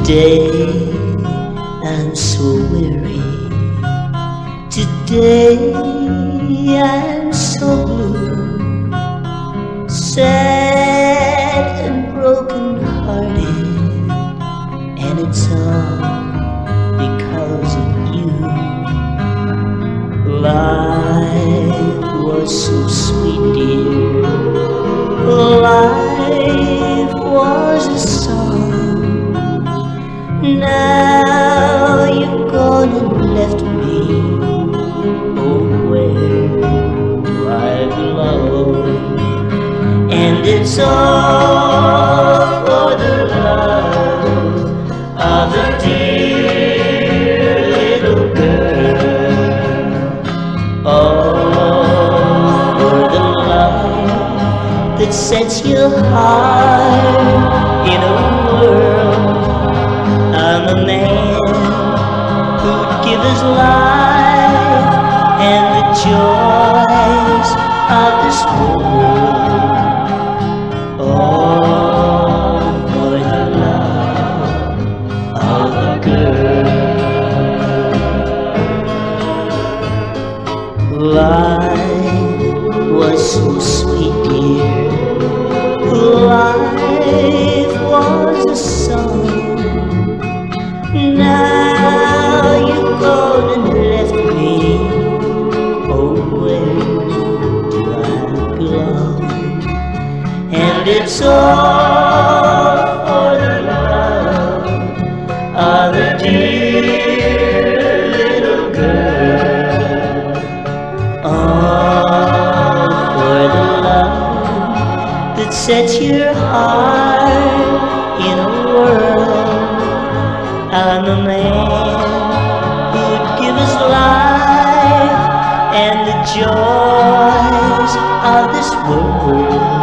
Today I'm so weary. Today I'm so blue, sad and broken hearted, and it's all because of you. Life was so sweet, dear. Life was a song. Now you've gone and left me. Oh, where do I belong? And it's all for the love of the dear little girl. All for the love that sets your heart in a whirl. I'm a man who'd give his life and the joys of this world, all for the love of the girl. Life was so sweet, dear. Life was a song. Now you've gone and left me. Oh, where do I belong? And it's all for the love of the dear little girl. All for the love that sets your heart in a whirl. I'm a man who'd give his life and the joys of this world.